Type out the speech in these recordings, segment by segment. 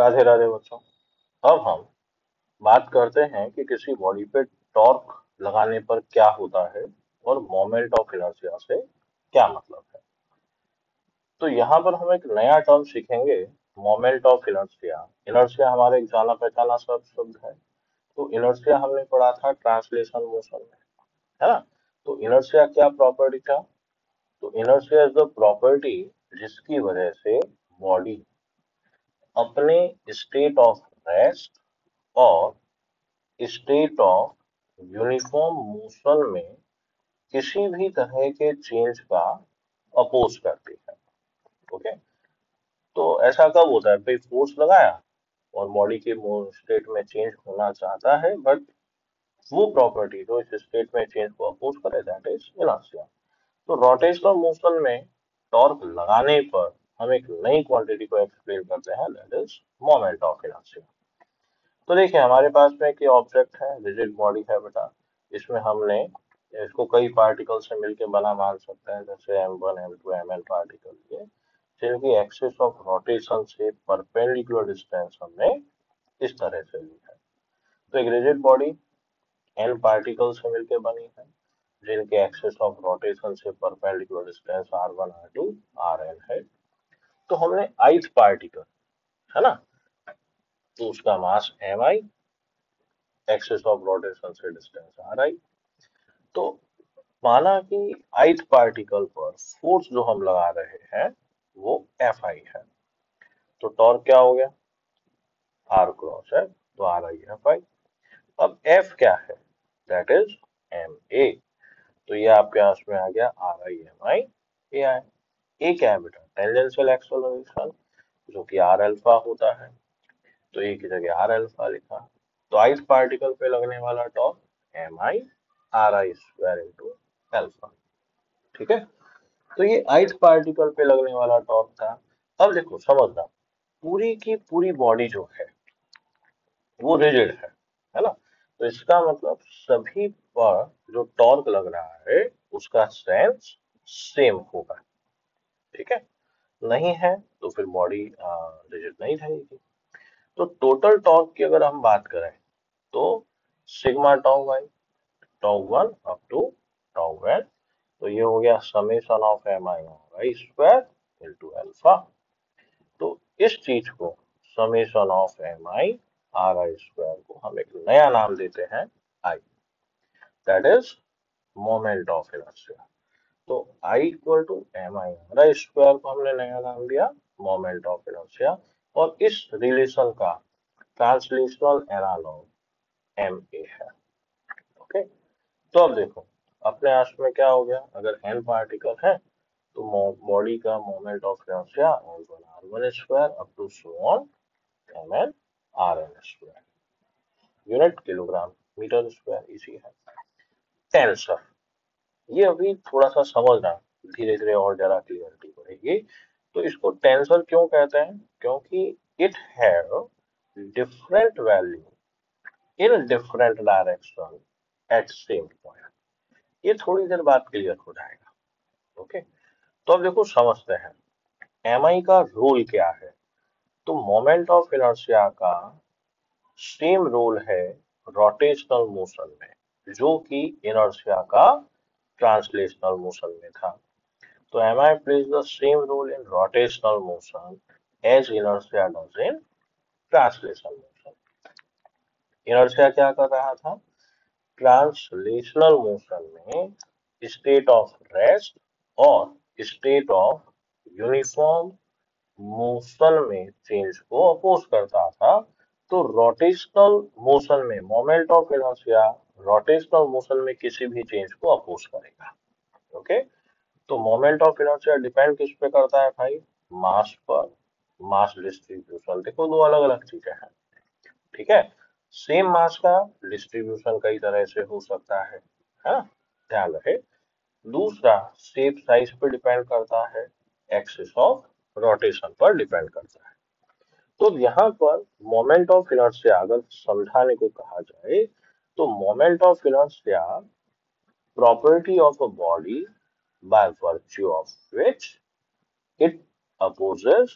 राधे राधे बच्चों। अब हम बात करते हैं कि किसी बॉडी पे टॉर्क लगाने पर क्या होता है और मोमेंट ऑफ इनर्शिया से क्या मतलब है। तो यहाँ पर हम एक नया टर्म सीखेंगे, मोमेंट ऑफ इनर्शिया। इनर्शिया हमारे एक जाना पहचाना सब शब्द है। तो इनर्शिया हमने पढ़ा था ट्रांसलेशन मोशन में, है ना। तो इनर्शिया क्या प्रॉपर्टी था? तो इनर्शिया इज द प्रॉपर्टी जिसकी वजह से बॉडी अपने स्टेट ऑफ रेस्ट और स्टेट ऑफ यूनिफॉर्म मोशन में किसी भी तरह के चेंज का अपोज करती है। ओके। तो ऐसा कब होता है भाई, फोर्स लगाया और बॉडी के स्टेट में चेंज होना चाहता है, बट वो प्रॉपर्टी जो इस स्टेट में चेंज को अपोज करे, दैट इज इनर्शिया। तो रोटेशनल मोशन में टॉर्क लगाने पर हम एक नई क्वांटिटी को एक्सप्लेन करते हैं, that is moment of inertia. तो देखिए हमारे पास में एक ऑब्जेक्ट है, रिजिड बॉडी है बेटा। इसमें हमने इसको कई पार्टिकल से मिलके बना मान सकते हैं, जैसे M1 M2 Mn पार्टिकल ये, जिनकी एक्सिस ऑफ रोटेशन से परपेंडिकुलर डिस्टेंस हमने इस तरह से ली है। तो एक रिजिड बॉडी n पार्टिकल से मिलके बनी है, जिनके एक्सिस ऑफ रोटेशन से perpendicular distance r1 r2 rn है। तो हमने ith पार्टिकल, है ना, तो उसका मास mi, एक्सिस ऑफ रोटेशन से डिस्टेंस ri। तो माना कि ith पार्टिकल पर फोर्स जो हम लगा रहे हैं वो Fi है। तो टॉर्क क्या हो गया? R क्रॉस है, तो RI Fi। अब F क्या है? That is Ma। तो ये आपके पास में आ गया RI Mi AI। ए क्या है बेटा? टेंजेंशियल एक्सेलरेशन, जो कि R अल्फा होता है। तो ए की जगह R अल्फा लिखा। तो ith पार्टिकल पे लगने वाला torque Mi RI square into alpha. ठीक है। तो ये ith पार्टिकल पे लगने वाला टॉर्क था। अब देखो समझना, पूरी की पूरी बॉडी जो है वो रिजिड है ना। तो इसका मतलब सभी पर जो टॉर्क लग रहा है उसका सेंस सेम होगा। ठीक है। नहीं है तो फिर बॉडी रिजिड नहीं रहेगी। तो टोटल टॉर्क की अगर हम बात करें तो sigma tau by tau one up to tau n, तो ये हो गया summation of m i i square into alpha. तो इस चीज को, summation of m i r i square को हम एक नया नाम देते हैं I, that is moment of inertia. तो I equal to m i r i square को हमने नया नाम दिया मोमेंट ऑफ इनर्शिया। और इस रिलेशन का ट्रांसलेशनल एनालॉग एम ए है। ओके। तो अब देखो अपने आस में क्या हो गया, अगर एन पार्टिकल है तो बॉडी का moment of inertia r1 square up to so on mn rn square, unit kilogram metre square इसी है। टेंसर, ये अभी थोड़ा सा समझना, धीरे धीरे और जरा क्लियरिटी बढ़ेगी। तो इसको टेंसर क्यों कहते हैं? क्योंकि it have different value in different direction at same point. ये थोड़ी देर बाद क्लियर हो जाएगा। ओके। तो अब देखो समझते हैं एम आई का रोल क्या है। तो मोमेंट ऑफ इनर्शिया का सेम रोल है रोटेशनल मोशन में, जो कि इनर्शिया का ट्रांसलेशनल मोशन में था। तो M I plays the same role in rotational motion as inertia does in translational motion. Inertia क्या कर रहा था? ट्रांसलेशनल मोशन में स्टेट ऑफ रेस्ट और स्टेट ऑफ यूनिफॉर्म मोशन में चेंज को अपोज करता था। तो रोटेशनल मोशन में moment of inertia rotational motion में किसी भी चेंज को अपोज करेगा। ओके। तो मोमेंट ऑफ इनर्शिया डिपेंड किस पे करता है भाई? मास पर। मास डिस्ट्रीब्यूशन, देखो दो अलग अलग चीजें हैं। ठीक है। सेम मास का डिस्ट्रीब्यूशन कई तरह से हो सकता है ना, ध्यान रहे। दूसरा शेप साइज पे डिपेंड करता है, एक्सिस ऑफ रोटेशन पर डिपेंड करता है। तो यहाँ पर मोमेंट ऑफ इनर्शिया अगर समझाने को कहा जाए तो moment of inertia property of a body by virtue of which it opposes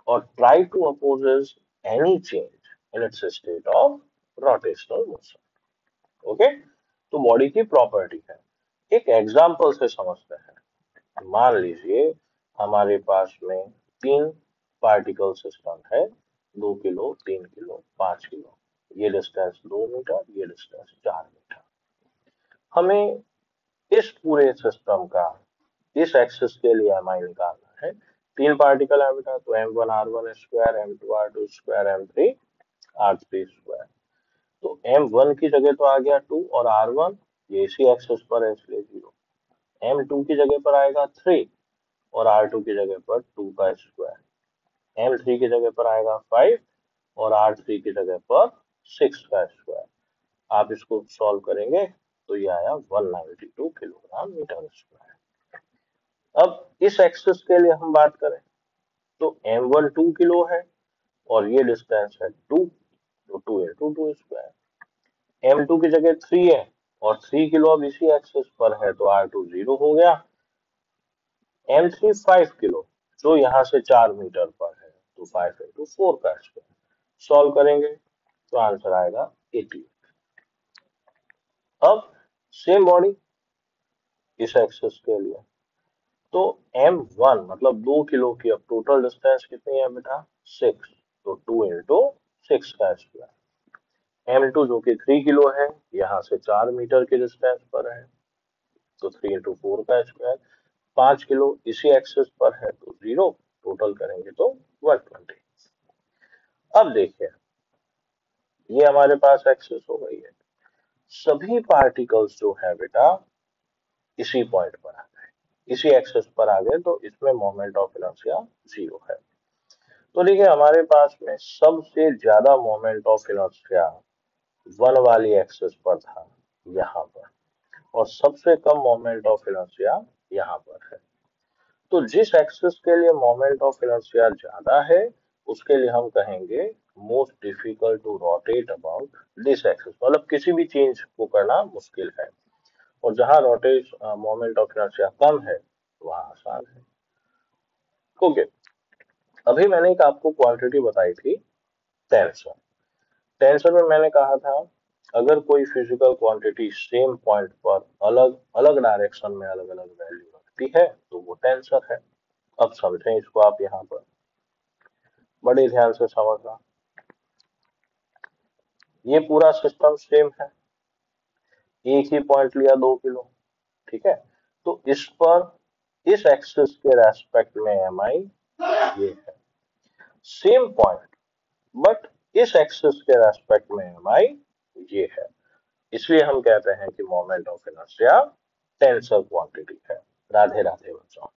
or try to opposes any change in its state of rotational motion. Okay, तो बॉडी की प्रॉपर्टी है। एक एग्जांपल से समझते हैं। मान लीजिए हमारे पास में तीन पार्टिकल सिस्टम है, 2 किलो, 3 किलो, 5 किलो। ये डिस्टेंस 2 मीटर, ये डिस्टेंस 4 मीटर। हमें इस पूरे सिस्टम का इस एक्सिस के लिए एमआई निकालना है। तीन पार्टिकल है बेटा, तो m1r1 square, m2r2 square, m3r3 square. तो m1 की जगह तो आ गया 2 और r1 ये इसी एक्सिस पर है इसलिए 0। m2 की जगह पर आएगा 3 और r2 की जगह पर 2 का स्क्वायर। m3 की जगह पर आएगा 5 और r3 की जगह पर 6 का स्क्वायर। आप इसको सॉल्व करेंगे तो ये आया 192 किलोग्राम मीटर स्क्वायर। अब इस एक्सिस के लिए हम बात करें तो m1 2 किलो है और ये डिस्टेंस है 2, तो 2 × 2 स्क्वायर। m2 की जगह 3 है और 3 किलो अब इसी एक्सिस पर है तो r2 0 हो गया। m3 5 किलो जो यहाँ से 4 मीटर पर है तो 5 × 4 का स्क्वायर। सॉल्व करेंगे तो आंसर आएगा 80। अब सेम बॉडी इस एक्सिस के लिए तो m1 मतलब 2 किलो की अब टोटल डिस्टेंस कितनी है बेटा 6, तो 2 × 6 का स्क्वायर। m2 जो कि 3 किलो है यहाँ से 4 मीटर के डिस्टेंस पर है तो 3 × 4 का स्क्वायर। 5 किलो इसी एक्सिस पर है तो 0, टोटल करेंगे तो 120। अब देखिए ये हमारे पास एक्सिस हो गई है। सभी पार्टिकल्स जो है बेटा इसी पॉइंट पर आ गए, इसी एक्सिस पर आ गए, तो इसमें मोमेंट ऑफ इनर्शिया 0 है। तो देखिए हमारे पास में सबसे ज्यादा मोमेंट ऑफ इनर्शिया 1 वाली एक्सिस पर था यहाँ पर, और सबसे कम मोमेंट ऑफ इनर्शिया यहाँ पर है। तो जिस एक्सिस के लिए मोमेंट ऑफ इनर्शिया ज्यादा है उसके लिए हम कहेंगे most difficult to rotate about this axis, मतलब किसी भी चेंज को करना मुश्किल है। और जहां रोटेट मोमेंट ऑफ इनर्शिया कम है वहां आसान है। ओके, अभी मैंने एक आपको क्वांटिटी बताई थी टेंशन। टेंशन में मैंने कहा था अगर कोई फिजिकल क्वांटिटी सेम पॉइंट पर अलग अलग डायरेक्शन में अलग अलग वैल्यू रखती है तो वो टेंसर है। अब समझें इसको आप यहाँ पर बड़े ध्यान से समझना। ये पूरा सिस्टम सेम है, एक ही पॉइंट लिया 2 किलो, ठीक है। तो इस पर इस एक्सिस के रेस्पेक्ट में एम आई ये है, सेम पॉइंट बट इस एक्सिस के रेस्पेक्ट में एम आई ये है। इसलिए हम कहते हैं कि moment of inertia tensor quantity है। राधे राधे बच्चों।